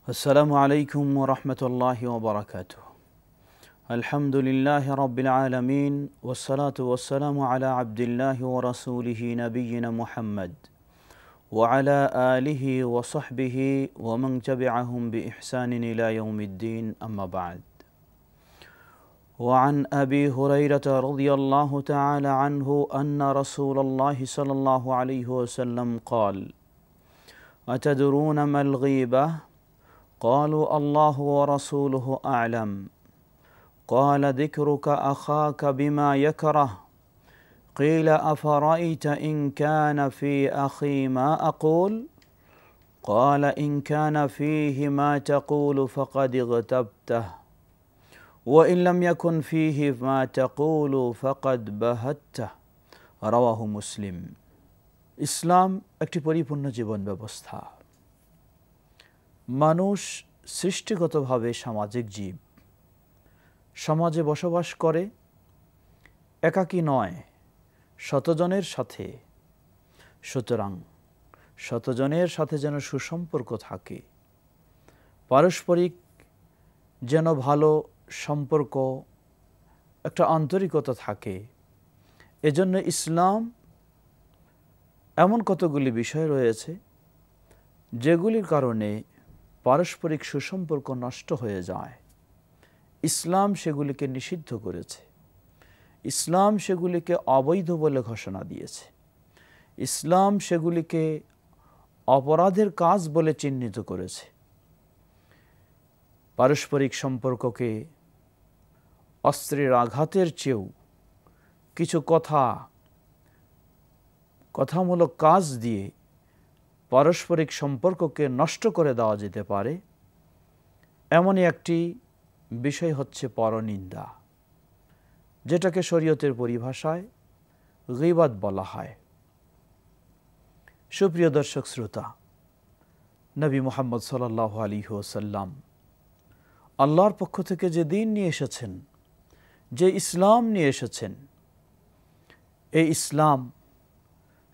আসসালামু আলাইকুম ওয়া রাহমাতুল্লাহি ওয়া বারাকাতুহু। আলহামদুলিল্লাহি রাব্বিল আলামিন ওয়াসসালাতু ওয়াসসালামু আলা আবদিল্লাহি ওয়া রাসূলিহি নাবিয়িনা মুহাম্মদ ওয়া আলা আলিহি ওয়া সাহবিহি ওয়া মান তাবি'আহুম বিইহসানিন ইলা ইয়াউমিদ্দিন, আম্মা বা'দ। وعن أبي هريرة رضي الله تعالى عنه أن رسول الله صلى الله عليه وسلم قال: أتدرون ما الغيبة؟ قالوا: الله ورسوله أعلم. قال: ذكرك أخاك بما يكره. قيل: أفرأيت إن كان في أخي ما أقول؟ قال: إن كان فيه ما تقول فقد اغتبته، وإن لم يكن فيه ما تقول فقد بهته। رواه মুসলিম। ইসলাম একটি পরিপূর্ণ জীবন ব্যবস্থা। মানুষ সৃষ্টিগতভাবে সামাজিক জীব, সমাজে বসবাস করে, একাকী নয়, শতজনের সাথে। সুতরাং শতজনের সাথে যেন সুসম্পর্ক থাকে, পারস্পরিক যেন ভালো সম্পর্ক, একটা আন্তরিকতা থাকে। এজন্য ইসলাম এমন কতগুলি বিষয় রয়েছে যেগুলির কারণে পারস্পরিক সুসম্পর্ক নষ্ট হয়ে যায়। ইসলাম সেগুলিকে নিষিদ্ধ করেছে, ইসলাম সেগুলিকে অবৈধ বলে ঘোষণা দিয়েছে, ইসলাম সেগুলিকে অপরাধের কাজ বলে চিহ্নিত করেছে। পারস্পরিক সম্পর্ককে অস্ত্রের আঘাতের চেয়েও কিছু কথামূলক কাজ দিয়ে পারস্পরিক সম্পর্ককে নষ্ট করে দেওয়া যেতে পারে। এমনই একটি বিষয় হচ্ছে পরনিন্দা, যেটাকে শরীয়তের পরিভাষায় গীবাত বলা হয়। সুপ্রিয় দর্শক শ্রোতা, নবী মুহাম্মদ সাল্লাল্লাহু আলাইহি ওয়াসাল্লাম আল্লাহর পক্ষ থেকে যে দিন নিয়ে এসেছেন, যে ইসলাম নিয়ে এসেছেন, এই ইসলাম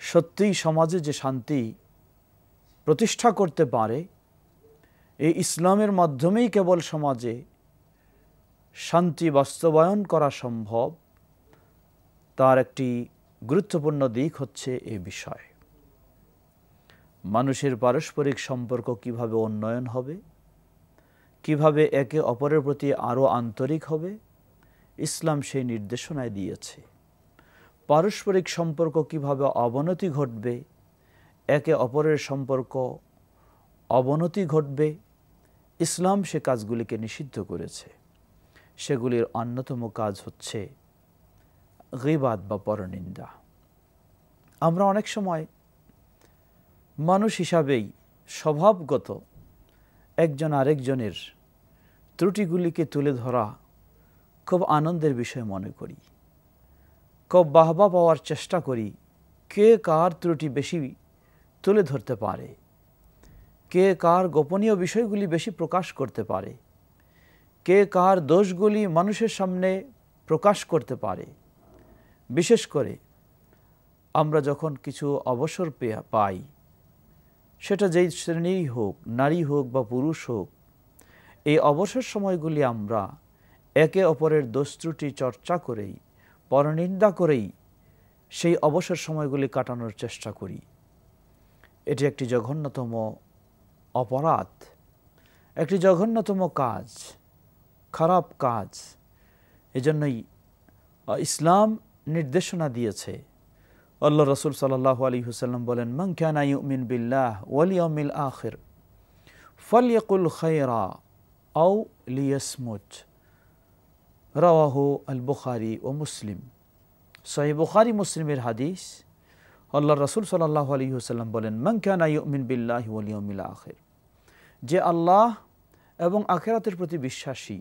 সত্যিই সমাজে যে শান্তি প্রতিষ্ঠা করতে পারে, এই ইসলামের মাধ্যমেই কেবল সমাজে শান্তি বাস্তবায়ন করা সম্ভব, তার একটি গুরুত্বপূর্ণ দিক হচ্ছে এই বিষয়। মানুষের পারস্পরিক সম্পর্ক কিভাবে উন্নয়ন হবে, কিভাবে একে অপরের প্রতি আরও আন্তরিক হবে, ইসলাম সেই নির্দেশনায় দিয়েছে। পারস্পরিক সম্পর্ক কিভাবে অবনতি ঘটবে, একে অপরের সম্পর্ক অবনতি ঘটবে, ইসলাম সে কাজগুলিকে নিষিদ্ধ করেছে। সেগুলির অন্যতম কাজ হচ্ছে গীবাত বা পরনিন্দা। আমরা অনেক সময় মানুষ হিসাবেই স্বভাবগত একজন আরেকজনের ত্রুটিগুলিকে তুলে ধরা খুব আনন্দের বিষয় মনে করি, খুব বাহবা পাওয়ার চেষ্টা করি। কে কার ত্রুটি বেশি তুলে ধরতে পারে, কে কার গোপনীয় বিষয়গুলি বেশি প্রকাশ করতে পারে, কে কার দোষগুলি মানুষের সামনে প্রকাশ করতে পারে। বিশেষ করে আমরা যখন কিছু অবসর পাই, সেটা যেই শ্রেণীই হোক, নারী হোক বা পুরুষ হোক, এই অবসর সময়গুলি আমরা একে অপরের দোষ ত্রুটি চর্চা করেই, পরনিন্দা করেই সেই অবসর সময়গুলি কাটানোর চেষ্টা করি। এটি একটি জঘন্যতম অপরাধ, একটি জঘন্যতম কাজ, খারাপ কাজ। এজন্যই ইসলাম নির্দেশনা দিয়েছে। আল্লাহ রাসূল সাল্লাল্লাহু আলাইহি ওয়াসাল্লাম বলেন, মান কানা ইউমিন বিল্লাহ ওয়াল ইয়াউমিল আখির ফালইয়াকুল খায়রা আও লিয়াসমুত। রাওয়াহু আল বুখারী ও মুসলিম। সহিহ বুখারী মুসলিমের হাদিস। আল্লাহ রাসূল সাল্লাল্লাহু আলাইহি ওয়াসাল্লাম বলেন, মান কানা ইউমিন বিল্লাহি ওয়াল ইয়াউমিল আখির, যে আল্লাহ এবং আখিরাতের প্রতি বিশ্বাসী,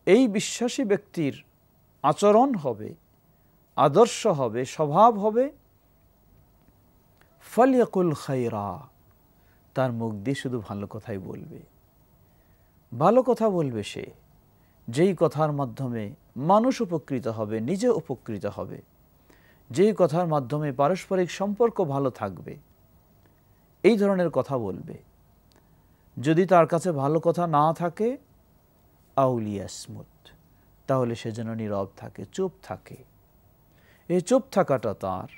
এই বিশ্বাসী ব্যক্তির আচরণ হবে, আদর্শ হবে, স্বভাব হবে ফালইয়াকুল খায়রা, তার মুখ দিয়ে শুধু ভালো কথাই বলবে। ভালো কথা বলবে সে, যেই কথার মাধ্যমে মানুষ উপকৃত হবে, নিজে উপকৃত হবে, যেই কথার মাধ্যমে পারস্পরিক সম্পর্ক ভালো থাকবে, এই ধরনের কথা বলবে। যদি তার কাছে ভালো কথা না থাকে আউলিয়াসমুত, তাহলে সে যেন নীরব থাকে, চুপ থাকে। এই চুপ থাকাটা তার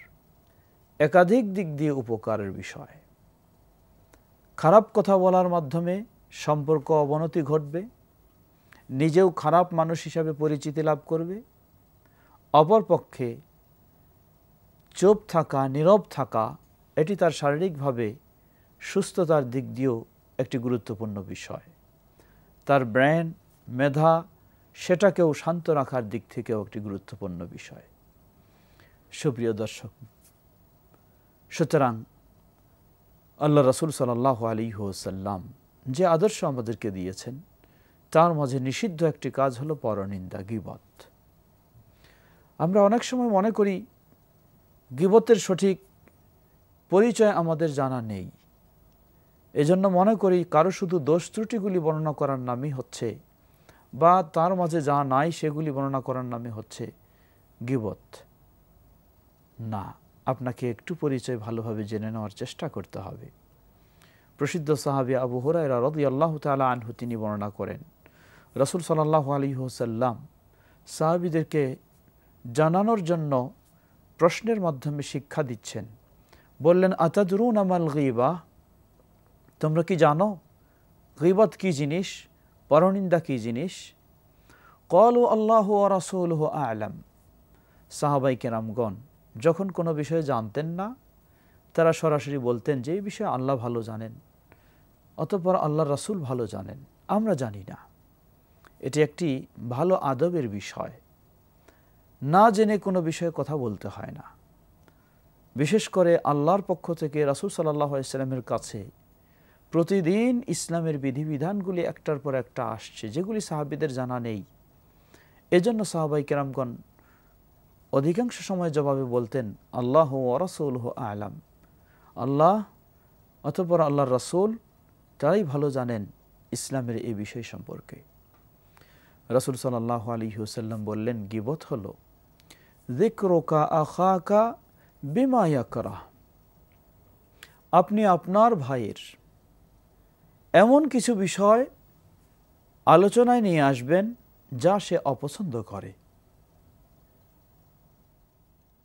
একাধিক দিক দিয়ে উপকারের বিষয়। খারাপ কথা বলার মাধ্যমে সম্পর্ক অবনতি ঘটবে, নিজেও খারাপ মানুষ হিসাবে পরিচিতি লাভ করবে। অপরপক্ষে চুপ থাকা, নীরব থাকা, এটি তার শারীরিকভাবে সুস্থতার দিক দিয়েও একটি গুরুত্বপূর্ণ বিষয়। তার ব্রেন, মেধা, সেটাকেও শান্ত রাখার দিক থেকেও একটি গুরুত্বপূর্ণ বিষয়। সুপ্রিয় দর্শক, সুতরাং আল্লাহ রাসূল সাল্লাল্লাহু আলাইহি ওয়াসাল্লাম যে আদর্শ আমাদেরকে দিয়েছেন, তার মাঝে নিষিদ্ধ একটি কাজ হলো পরনিন্দা, গীবত। আমরা অনেক সময় মনে করি গীবতের সঠিক পরিচয় আমাদের জানা নেই, এজন্য মনে করি কারো শুধু দোষ ত্রুটিগুলি বর্ণনা করার নামই হচ্ছে, বা তার মাঝে যা নাই সেগুলি বর্ণনা করার নামে হচ্ছে গীবত। না, আপনাকে একটু পরিচয় ভালোভাবে জেনে নেওয়ার চেষ্টা করতে হবে। প্রসিদ্ধ সাহাবী আবু হুরায়রা রাদিয়াল্লাহু তাআলা আনহু তিনি বর্ণনা করেন, রাসূল সাল্লাল্লাহু আলাইহি ওয়াসাল্লাম সাহাবীদেরকে জানানোর জন্য প্রশ্নের মাধ্যমে শিক্ষা দিচ্ছেন। বললেন, আতাদরুনা মাল গীবা, তোমরা কি জানো গীবত কি জিনিস, পরনিন্দা কি জিনিস? ক্বালু আল্লাহু ওয়া রাসূলুহু আ'লাম। সাহাবায়ে কেরামগণ যখন কোনো বিষয়ে জানতেন না, তারা সরাসরি বলতেন যে এই বিষয়ে আল্লাহ ভালো জানেন, অতঃপর আল্লাহর রাসূল ভালো জানেন, আমরা জানি না। এটি একটি ভালো আদবের বিষয়। না জেনে কোনো বিষয়ে কথা বলতে হয় না। বিশেষ করে আল্লাহর পক্ষ থেকে রাসূল সাল্লাল্লাহু আলাইহি ওয়াসাল্লামের কাছে প্রতিদিন ইসলামের বিধিবিধানগুলি একটার পর একটা আসছে, যেগুলি সাহাবীদের জানা নেই। এজন্য সাহাবায়ে কেরামগণ অধিকাংশ সময় জবাবে বলতেন, আল্লাহু ওয়া রাসূলুহু আ'লাম, আল্লাহ অতঃপর আল্লাহর রাসূল তারাই ভালো জানেন ইসলামের এই বিষয় সম্পর্কে। রাসূল সাল্লাল্লাহু আলাইহি ওয়াসাল্লাম বললেন, গীবত হলো যিকরুকা আখাকা বিমা ইয়াকরাহ, আপনি আপনার ভাইয়ের এমন কিছু বিষয় আলোচনায় নিয়ে আসবেন যা সে অপছন্দ করে,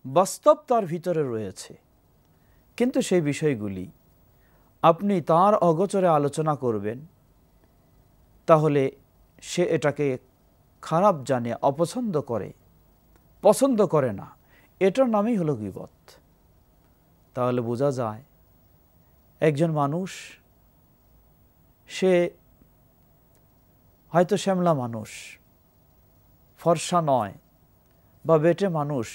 বাস্তব তার ভিতরে রয়েছে, কিন্তু সেই বিষয়গুলি আপনি তার অগোচরে আলোচনা করবেন, তাহলে সে এটাকে খারাপ জানে, অপছন্দ করে, পছন্দ করে না। এটার নামই হলো গীবত। তাহলে বোঝা যায় একজন মানুষ, সে হয়তো শ্যামলা মানুষ, ফর্সা নয়, বা বেটে মানুষ,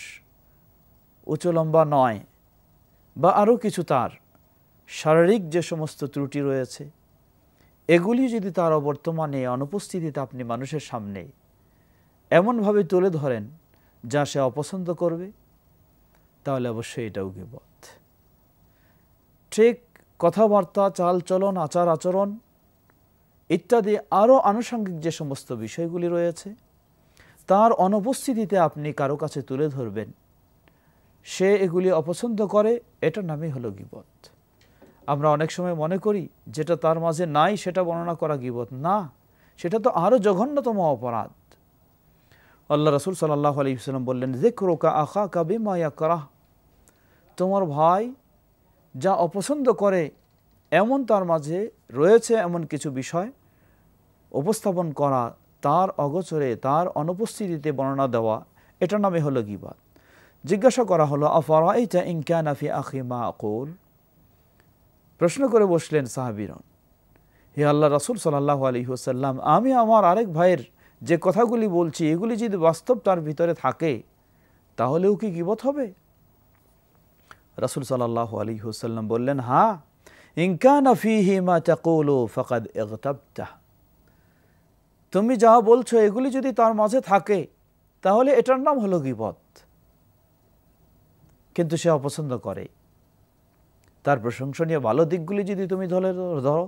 উঁচু লম্বা নয়, বা আরও কিছু তার শারীরিক যে সমস্ত ত্রুটি রয়েছে, এগুলি যদি তার অবর্তমানে অনুপস্থিতিতে আপনি মানুষের সামনে এমনভাবে তুলে ধরেন যা সে অপছন্দ করবে, তাহলে অবশ্যই এটাও গীবত। ঠিক কথাবার্তা, চালচলন, আচার আচরণ ইত্যাদি আরও আনুষঙ্গিক যে সমস্ত বিষয়গুলি রয়েছে, তার অনুপস্থিতিতে আপনি কারো কাছে তুলে ধরবেন, সে এগুলি অপছন্দ করে, এটার নামই হলো গীবত। আমরা অনেক সময় মনে করি যেটা তার মাঝে নাই সেটা বর্ণনা করা গীবত না, সেটা তো আরও জঘন্যতম অপরাধ। আল্লাহ রাসূল সাল্লাল্লাহু আলাইহি ওয়াসাল্লাম বললেন, যিকরুকা আখাকা বিমা ইয়াকরাহ, তোমার ভাই যা অপছন্দ করে এমন তার মাঝে রয়েছে এমন কিছু বিষয় উপস্থাপন করা, তার অগোচরে, তার অনুপস্থিতিতে বর্ণনা দেওয়া, এটার নামে হলো গীবত। জিজ্ঞাসা করা হলো, আফারাইতা ইন কানা ফি আখি মা আকুল, প্রশ্ন করে বসলেন সাহাবীরা, হে আল্লাহ রাসূল সাল্লাল্লাহু আলাইহি ওয়াসাল্লাম, আমি আমার আরেক ভাইয়ের যে কথাগুলি বলছি এগুলি যদি বাস্তব তার ভিতরে থাকে, তাহলেও কি গীবত হবে? রাসূল সাল্লাল্লাহু আলাইহি ওয়াসাল্লাম বললেন, হ্যাঁ, ইন কানা ফীহি মা তাকুলু ফাকাদ ইগতাবতা, তুমি যা বলছো এগুলি যদি তার মাঝে থাকে তাহলে এটার নাম হলো গীবত। কিন্তু সে অপছন্দ করে, তার প্রশংসনীয় ভালো দিকগুলি যদি তুমি ধরো,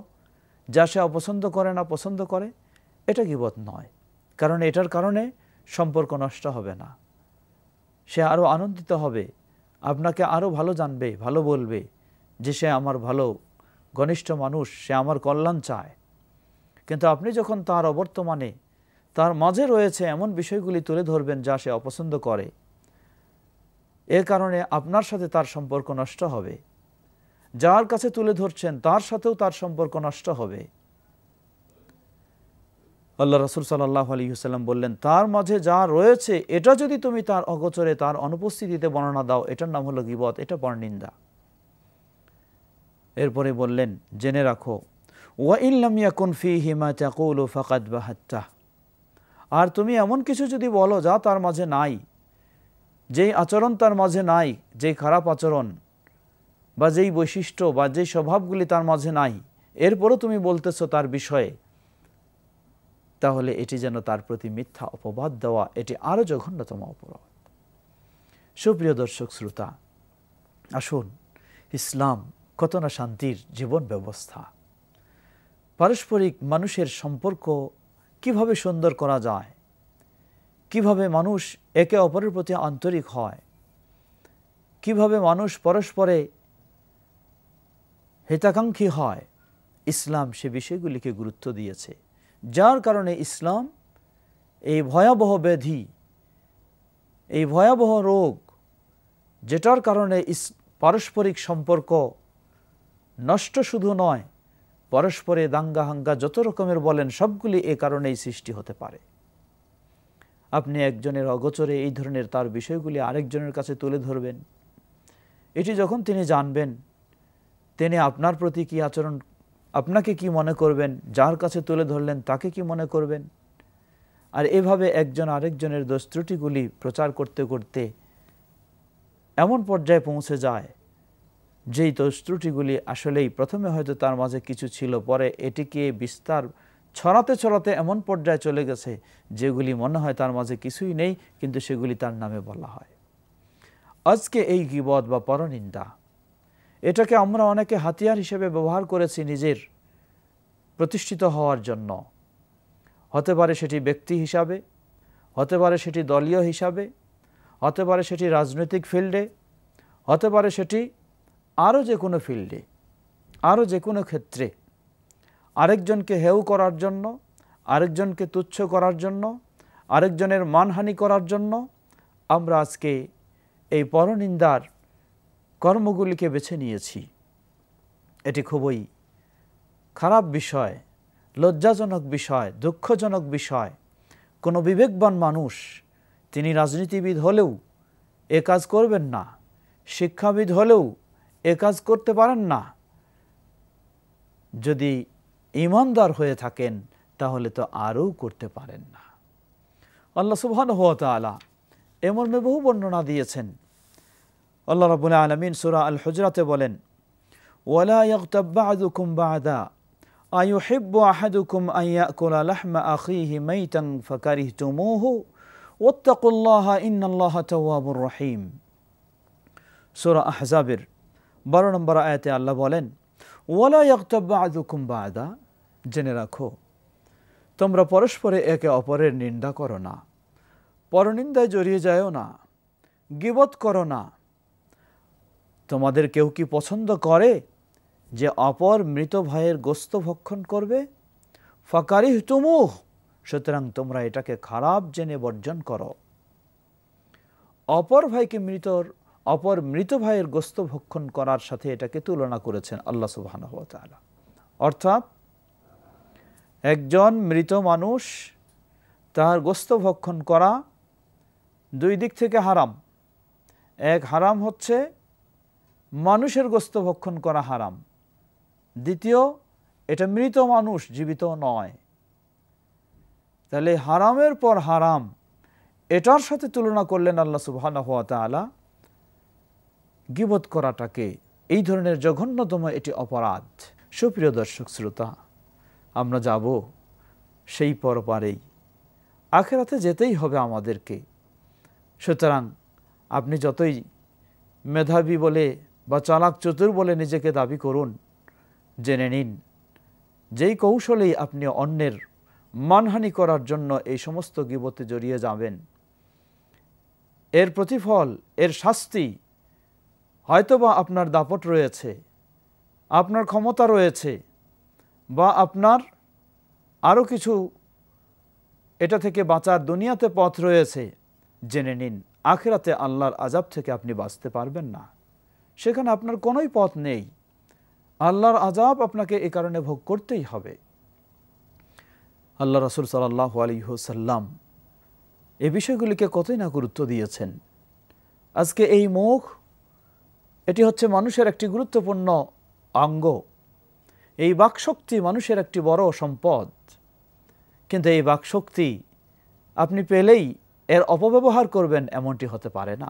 যা সে অপছন্দ করে না, পছন্দ করে, এটা গীবত নয়। কারণ এটার কারণে সম্পর্ক নষ্ট হবে না, সে আরও আনন্দিত হবে, আপনাকে আরও ভালো জানবে, ভালো বলবে যে সে আমার ভালো ঘনিষ্ঠ মানুষ, সে আমার কল্যাণ চায়। কিন্তু আপনি যখন তার অবর্তমানে তার মাঝে রয়েছে এমন বিষয়গুলি তুলে ধরবেন যা সে অপছন্দ করে, এর কারণে আপনার সাথে তার সম্পর্ক নষ্ট হবে। যার কাছে তুলে ধরছেন তার সাথেও তার সম্পর্ক নষ্ট হবে। আল্লাহ রাসূল সাল্লাল্লাহু আলাইহি ওয়াসাল্লাম বললেন, তার মাঝে যা রয়েছে এটা যদি তুমি তার অগোচরে, তার অনুপস্থিতিতে বর্ণনা দাও, এটার নাম হলো গীবত, এটা পরনিন্দা। এরপরে বললেন, জেনে রাখো, ওয়া ইন লাম ইয়াকুন ফীহি মা তাকুলু ফাকাদ বাহাত্তা, আর তুমি এমন কিছু যদি বলো যা তার মাঝে নাই, যেই আচরণ তার মাঝে নাই, যেই খারাপ আচরণ বা যেই বৈশিষ্ট্য বা যেই স্বভাবগুলি তার মাঝে নাই, এরপরও তুমি বলতেছো তার বিষয়ে, তাহলে এটি যেন তার প্রতি মিথ্যা অপবাদ দেওয়া, এটি আরও জঘন্যতম অপরাধ। সুপ্রিয় দর্শক শ্রোতা, আসুন, ইসলাম কত না শান্তির জীবন ব্যবস্থা। পারস্পরিক মানুষের সম্পর্ক কিভাবে সুন্দর করা যায়, কিভাবে মানুষ একে অপরের প্রতি আন্তরিক হয়, কিভাবে মানুষ পরস্পরে হিতাকাঙ্ক্ষী হয়, ইসলাম সে বিষয়গুলিকে গুরুত্ব দিয়েছে। যার কারণে ইসলাম এই ভয়াবহ ব্যাধি, এই ভয়াবহ রোগ, যেটার কারণে পারস্পরিক সম্পর্ক নষ্ট শুধু নয়, পরস্পরে দাঙ্গা হাঙ্গা যত রকমের বলেন সবগুলি এ কারণেই সৃষ্টি হতে পারে। আপনি একজনের অগোচরে এই ধরনের তার বিষয়গুলি আরেকজনের কাছে তুলে ধরবেন, এটি যখন তিনি জানবেন, তিনি আপনার প্রতি কি আচরণ, আপনাকে কি মনে করবেন, যার কাছে তুলে ধরলেন তাকে কি মনে করবেন। আর এভাবে একজন আরেকজনের দোষ ত্রুটিগুলি প্রচার করতে করতে এমন পর্যায়ে পৌঁছে যায়, যেই দোষ ত্রুটিগুলি আসলেই প্রথমে হয়তো তার মাঝে কিছু ছিল, পরে এটিকে বিস্তার ছড়াতে ছড়াতে এমন পর্যায়ে চলে গেছে যেগুলি মনে হয় তার মাঝে কিছুই নেই, কিন্তু সেগুলি তার নামে বলা হয়। আজকে এই গীবত বা পরনিন্দা, এটাকে আমরা অনেকে হাতিয়ার হিসেবে ব্যবহার করেছি নিজের প্রতিষ্ঠিত হওয়ার জন্য। হতে পারে সেটি ব্যক্তি হিসাবে, হতে পারে সেটি দলীয় হিসাবে, হতে পারে সেটি রাজনৈতিক ফিল্ডে, হতে পারে সেটি আরও যে কোনো ফিল্ডে, আরও যে কোনো ক্ষেত্রে আরেকজনকে হেয় করার জন্য, আরেকজনকে তুচ্ছ করার জন্য, আরেকজনের মানহানি করার জন্য আমরা আজকে এই পরনিন্দার কর্মগুলিকে বেছে নিয়েছি। এটি খুবই খারাপ বিষয়, লজ্জাজনক বিষয়, দুঃখজনক বিষয়। কোনো বিবেকবান মানুষ, তিনি রাজনীতিবিদ হলেও এ কাজ করবেন না, শিক্ষাবিদ হলেও এ কাজ করতে পারেন না। যদি ঈমানদার হয়ে থাকেন তাহলে তো আরও করতে পারেন না। আল্লাহ সুবহানাহু ওয়া তাআলা এমন বহু বর্ণনা দিয়েছেন। আল্লাহ রাব্বুল আলামিন সূরা আল হুজরাতে বলেন, ওয়ালা ইয়াগতাব বা'দুকুম বা'দা আইয়ুহিব্বু আহাদুকুম আন ইয়াকুলা লাহমা আখিহি মাইতান ফাকারিহতুমুহু ওয়াত্তাকুল্লাহা ইন্নাল্লাহা তাওয়াবুর রহিম। সূরা আহজাবের 12 নম্বর আয়াতে আল্লাহ বলেন, ওয়ালা ইয়াগতাব বা'দুকুম বা'দা, জেনে রাখো তোমরা পরস্পরে একে অপরের নিন্দা করো না, পরনিন্দায় জড়িয়ে যাও না, গীবত করো না। তোমাদের কেউ কি পছন্দ করে যে অপর মৃত ভাইয়ের গোশত ভক্ষণ করবে? ফাকারিহতুমুহ, সুতরাং তোমরা এটাকে খারাপ জেনে বর্জন করো। অপর মৃত ভাইয়ের গোশত ভক্ষণ করার সাথে এটাকে তুলনা করেছেন আল্লাহ সুবহানাহু ওয়া তাআলা। অর্থাৎ একজন মৃত মানুষ, তার গোশত ভক্ষণ করা দুই দিক থেকে হারাম। এক, হারাম হচ্ছে মানুষের গোশত ভক্ষণ করা হারাম। দ্বিতীয়, এটা মৃত মানুষ, জীবিত নয়। তাহলে হারামের পর হারাম, এটার সাথে তুলনা করলেন আল্লাহ সুবহানাহু ওয়া তাআলা গীবত করাটাকে। এই ধরনের জঘন্যতম এটি অপরাধ। সুপ্রিয় দর্শক শ্রোতা, আমরা যাব সেই পরপারেই, আখিরাতে যেতেই হবে আমাদেরকে। সুতরাং আপনি যতই মেধাবী বলে বা চালাক চতুর বলে নিজেকে দাবি করুন, জেনে নিন যেই কৌশলেই আপনি অন্যের মানহানি করার জন্য এই সমস্ত গীবতে জড়িয়ে যাবেন, এর প্রতিফল, এর শাস্তি হয়তোবা আপনার দাপট রয়েছে, আপনার ক্ষমতা রয়েছে, বা আপনার আরও কিছু এটা থেকে বাঁচার দুনিয়াতে পথ রয়েছে, জেনে নিন আখিরাতে আল্লাহর আযাব থেকে আপনি বাঁচতে পারবেন না, সেখানে আপনার কোনোই পথ নেই। আল্লাহর আযাব আপনাকে এই কারণে ভোগ করতেই হবে। আল্লাহ রাসূল সাল্লাল্লাহু আলাইহি ওয়াসাল্লাম এই বিষয়গুলিকে কতই না গুরুত্ব দিয়েছেন। আজকে এই মুখ, এটি হচ্ছে মানুষের একটি গুরুত্বপূর্ণ অঙ্গ। এই বাকশক্তি মানুষের একটি বড় সম্পদ, কিন্তু এই বাকশক্তি আপনি পেলেই এর অপব্যবহার করবেন এমনটি হতে পারে না।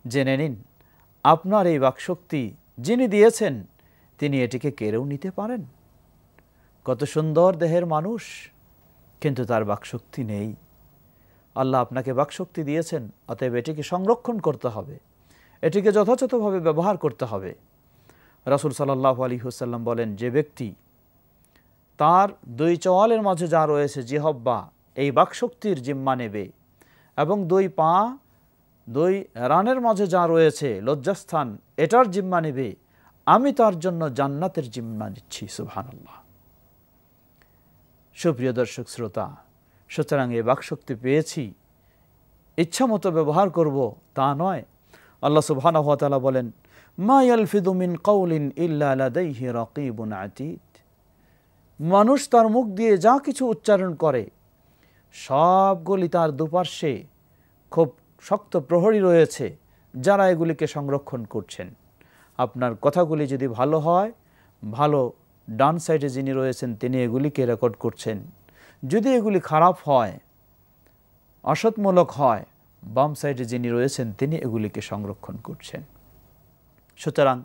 জেনে নিন আপনার এই বাকশক্তি যিনি দিয়েছেন তিনি এটিকে কেড়েও নিতে পারেন। কত সুন্দর দেহের মানুষ, কিন্তু তার বাকশক্তি নেই। আল্লাহ আপনাকে বাকশক্তি দিয়েছেন, অতএব এটিকে সংরক্ষণ করতে হবে, এটিকে যথাযথভাবে ব্যবহার করতে হবে। রাসূল সাল্লাল্লাহু আলাইহি ওয়াসাল্লাম বলেন, যে ব্যক্তি তার দুই চোয়ালের মাঝে যা রয়েছে জিহব্বা, এই বাকশক্তির জিম্মা নেবে, এবং দুই পা, দুই রানের মাঝে যা রয়েছে লজ্জাস্থান, এটার জিম্মা নেবে, আমি তার জন্য জান্নাতের জিম্মা নিচ্ছি। সুবহানাল্লাহ। সুপ্রিয় দর্শক শ্রোতা, সুতরাং এই বাকশক্তি পেয়েছি, ইচ্ছা মতো ব্যবহার করব তা নয়। আল্লাহ সুবহানাহু ওয়া তাআলা বলেন, মা ইয়ালফিযু মিন কাওলিন ইল্লা লাদাইহি রাকীবুন আতীদ। মানুষ তার মুখ দিয়ে যা কিছু উচ্চারণ করে সবগুলি তার দুপার্শ্বে খুব শক্ত প্রহরী রয়েছে, যারা এগুলিকে সংরক্ষণ করছেন। আপনার কথাগুলি যদি ভালো হয়, ভালো ডান সাইডে যিনি রয়েছেন তিনি এগুলিকে রেকর্ড করছেন। যদি এগুলি খারাপ হয়, অসৎমূলক হয়, বাম সাইডে যিনি রয়েছেন তিনি এগুলিকে সংরক্ষণ করছেন। সুতরাং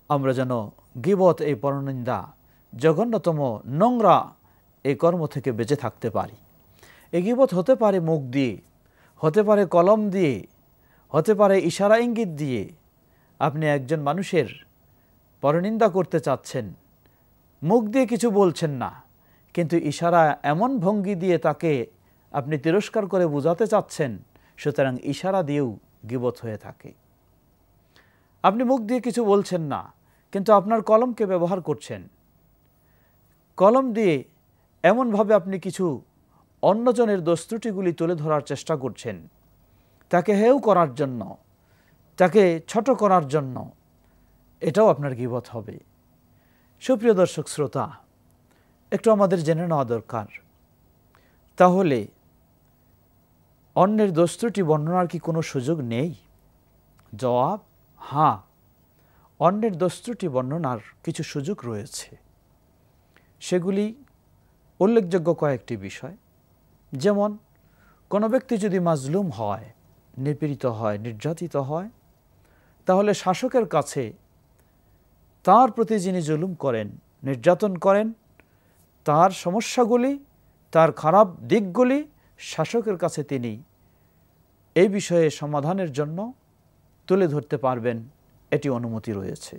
আমরা যেন গীবত, এই পরনিন্দা, জঘন্যতম নোংরা এই কর্ম থেকে বেঁচে থাকতে পারি। এই গীবত হতে পারে মুখ দিয়ে, হতে পারে কলম দিয়ে, হতে পারে ইশারা ইঙ্গিত দিয়ে। আপনি একজন মানুষের পরনিন্দা করতে চাচ্ছেন, মুখ দিয়ে কিছু বলছেন না, কিন্তু ইশারা এমন ভঙ্গি দিয়ে তাকে আপনি তিরস্কার করে বোঝাতে চাচ্ছেন, সুতরাং ইশারা দিয়েও গীবত হয়ে থাকে। আপনি মুখ দিয়ে কিছু বলছেন না, কিন্তু আপনার কলমকে ব্যবহার করছেন। কলম দিয়ে এমনভাবে আপনি কিছু অন্যজনের দোষ ত্রুটিগুলি তুলে ধরার চেষ্টা করছেন, তাকে হেয় করার জন্য, তাকে ছোট করার জন্য, এটাও আপনার গীবত হবে। সুপ্রিয় দর্শক শ্রোতা, একটু আমাদের জেনে নেওয়া দরকার, তাহলে অন্যের দোষ ত্রুটি বর্ণনার কি কোনো সুযোগ নেই? জবাব, হ্যাঁ, অন্যের দোষ ত্রুটি বর্ণনার কিছু সুযোগ রয়েছে। সেগুলি উল্লেখযোগ্য কয়েকটি বিষয়। যেমন, কোনো ব্যক্তি যদি মাজলুম হয়, নিপীড়িত হয়, নির্যাতিত হয়, তাহলে শাসকের কাছে তার প্রতি যিনি জুলুম করেন, নির্যাতন করেন, তার সমস্যাগুলি, তার খারাপ দিকগুলি শাসকের কাছে তিনি এই বিষয়ে সমাধানের জন্য তুলে ধরতে পারবেন, এটি অনুমতি রয়েছে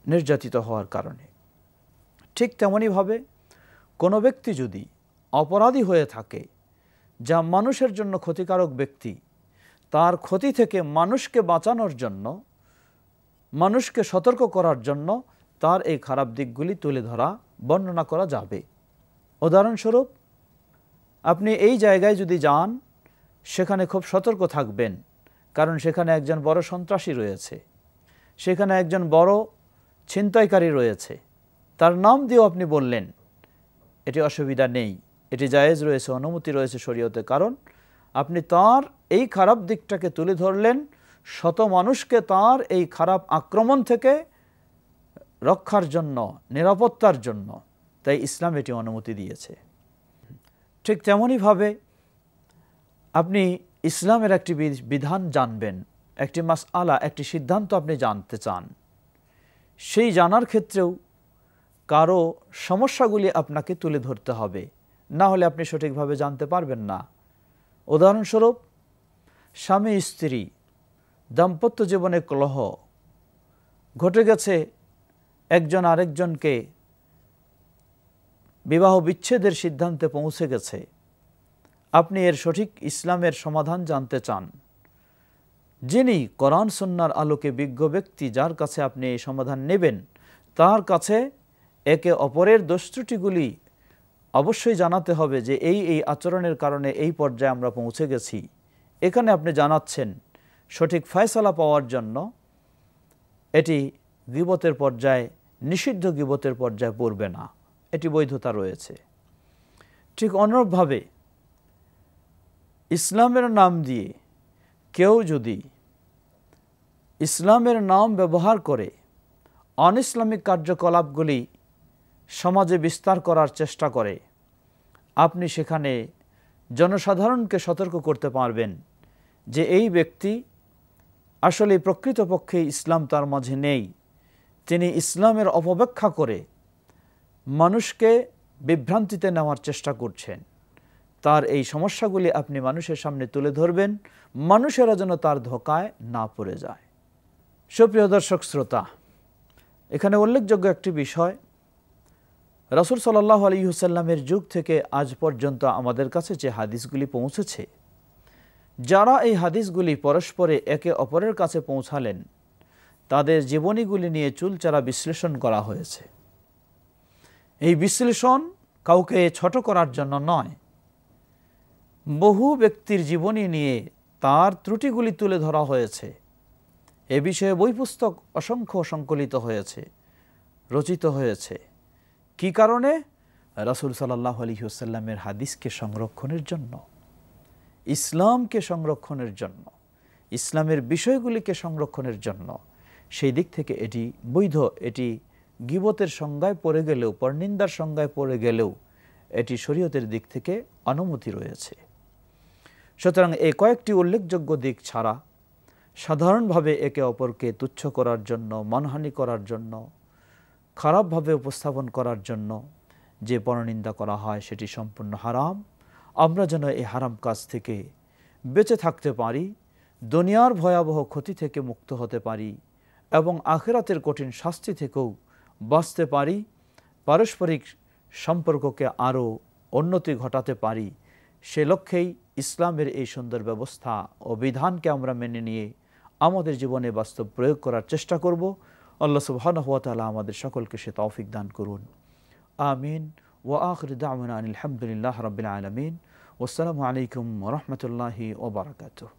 নির্যাতিত হওয়ার কারণে। ঠিক তেমনইভাবে কোনো ব্যক্তি যদি অপরাধী হয়ে থাকে, যা মানুষের জন্য ক্ষতিকারক ব্যক্তি, তার ক্ষতি থেকে মানুষকে বাঁচানোর জন্য, মানুষকে সতর্ক করার জন্য তার এই খারাপ দিকগুলি তুলে ধরা, বর্ণনা করা যাবে। উদাহরণস্বরূপ, আপনি এই জায়গায় যদি যান, সেখানে খুব সতর্ক থাকবেন, কারণ সেখানে একজন বড় সন্ত্রাসী রয়েছে, সেখানে একজন বড় ছিনতাইকারী রয়েছে, তার নাম দিয়েও আপনি বললেন, এটি অসুবিধা নেই, এটি জায়েজ রয়েছে, অনুমতি রয়েছে শরীয়তে। কারণ আপনি তার এই খারাপ দিকটাকে তুলে ধরলেন, শত মানুষকে তার এই খারাপ আক্রমণ থেকে রক্ষার জন্য, নিরাপত্তার জন্য। তাই ইসলাম এটি অনুমতি দিয়েছে। ঠিক তেমনইভাবে আপনি ইসলামের একটি বিধান জানবেন, একটি মাসআলা, একটি সিদ্ধান্ত আপনি জানতে চান, সেই জানার ক্ষেত্রেও কারো সমস্যাগুলি আপনাকে তুলে ধরতে হবে, না হলে আপনি সঠিকভাবে জানতে পারবেন না। উদাহরণস্বরূপ, স্বামী স্ত্রী দাম্পত্য জীবনে কলহ ঘটে গেছে, একজন আরেকজনকে বিবাহ বিচ্ছেদের সিদ্ধান্তে পৌঁছে গেছে, আপনি এর সঠিক ইসলামের সমাধান জানতে চান। যিনি কোরআন সুন্নাহর আলোকে বিজ্ঞ ব্যক্তি, যার কাছে আপনি এই সমাধান নেবেন, তার কাছে একে অপরের দোষ ত্রুটিগুলি অবশ্যই জানাতে হবে যে এই আচরণের কারণে এই পর্যায়ে আমরা পৌঁছে গেছি। এখানে আপনি জানাচ্ছেন সঠিক ফয়সালা পাওয়ার জন্য এটি গীবতের পর্যায়ে, নিষিদ্ধ গীবতের পর্যায়ে পড়বে না, এটি বৈধতা রয়েছে। ঠিক অনুরূপভাবে ইসলামের নাম দিয়ে কেউ যদি ইসলামের নাম ব্যবহার করে অন ইসলামিক কার্যকলাপগুলি সমাজে বিস্তার করার চেষ্টা করে, আপনি সেখানে জনসাধারণকে সতর্ক করতে পারবেন যে এই ব্যক্তি আসলে প্রকৃতপক্ষে ইসলাম তার মাঝে নেই, তিনি ইসলামের অপব্যাখ্যা করে মানুষকে বিভ্রান্তিতে নেওয়ার চেষ্টা করছেন। তার এই সমস্যাগুলি আপনি মানুষের সামনে তুলে ধরবেন, মানুষেরা যেন তার ধোঁকায় না পড়ে যায়। সুপ্রিয় দর্শক শ্রোতা, এখানে উল্লেখযোগ্য একটি বিষয়, রাসূল সাল্লাল্লাহু আলাইহি ওয়াসাল্লামের যুগ থেকে আজ পর্যন্ত আমাদের কাছে যে হাদিসগুলি পৌঁছেছে, যারা এই হাদিসগুলি পরস্পরে একে অপরের কাছে পৌঁছালেন তাদের জীবনীগুলি নিয়ে চুলচেরা বিশ্লেষণ করা হয়েছে। এই বিশ্লেষণ কাউকে ছোট করার জন্য নয়, বহু ব্যক্তির জীবনী নিয়ে তার ত্রুটিগুলি তুলে ধরা হয়েছে। এ বিষয়ে বই পুস্তক অসংখ্য সংকলিত হয়েছে, রচিত হয়েছে। কি কারণে? রাসূল সাল্লাল্লাহু আলাইহি ওয়াসাল্লামের হাদিসকে সংরক্ষণের জন্য, ইসলামকে সংরক্ষণের জন্য, ইসলামের বিষয়গুলিকে সংরক্ষণের জন্য। সেই দিক থেকে এটি বৈধ। এটি গীবতের সংজ্ঞায় পড়ে গেলেও, পরনিন্দার সংজ্ঞায় পড়ে গেলেও এটি শরীয়তের দিক থেকে অনুমতি রয়েছে। সুতরাং এই কয়েকটি উল্লেখযোগ্য দিক ছাড়া সাধারণভাবে একে অপরকে তুচ্ছ করার জন্য, মানহানি করার জন্য, খারাপভাবে উপস্থাপন করার জন্য যে পরনিন্দা করা হয় সেটি সম্পূর্ণ হারাম। আমরা যেন এই হারাম কাজ থেকে বেঁচে থাকতে পারি, দুনিয়ার ভয়াবহ ক্ষতি থেকে মুক্ত হতে পারি এবং আখিরাতের কঠিন শাস্তি থেকেও বাঁচতে পারি, পারস্পরিক সম্পর্ককে আরও উন্নতি ঘটাতে পারি, সে লক্ষ্যেই ইসলামের এই সুন্দর ব্যবস্থা ও বিধানকে আমরা মেনে নিয়ে আমাদের জীবনে বাস্তব প্রয়োগ করার চেষ্টা করব। আল্লাহ সুবহানাহু ওয়া তাআলা আমাদের সকলকে সে তৌফিক দান করুন। আমিন। ওয়া আখিরু দাওয়ানা আনিল হামদুলিল্লাহি রাব্বিল আলামিন। ওয়াসসালামু আলাইকুম ওয়া রাহমাতুল্লাহি ওয়া বারাকাতুহু।